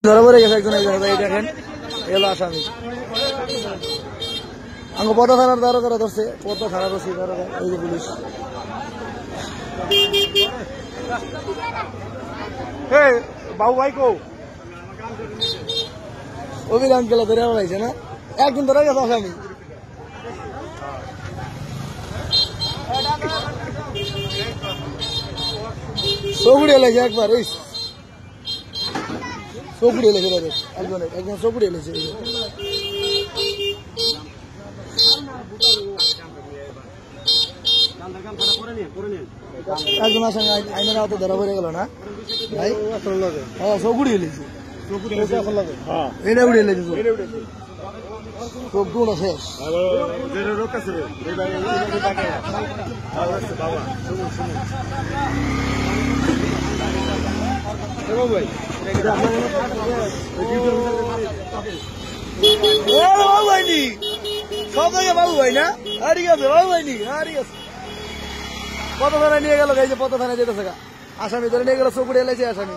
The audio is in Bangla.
ধরা পড়ে গেছে একজন এই দেখেন এলো আসামি আঙ্গ পদ্মা থানার দারোগারা ধরছে পদ্মা থানার ওসি দারোগা এই যে পুলিশ বাবু ভাই কো অভিযান গেলে ধরে পাইছে না একদিন ধরে গেছে আসামি চৌকুড়ি এলেছে একবার এই চৌকুড়ি এলেছে একজন চৌকুড়ি এলেছে একজন আসামি আইনের আওতায় ধরা পড়ে গেল না ভাই হ্যাঁ চৌকুড়ি এলেছে এটা উড়ে এলেছে চোখ গুণ আছে বাবু ভাইনি সব জায়গায় বাবু ভাই না ঠিক আছে বাবু ভাইনি ঠিক আছে কত থানায় নিয়ে গেল এই যে কত থানায় যেতেছে আসামি ধরে নিয়ে গেল চৌকুড়ি এলেছে আসামি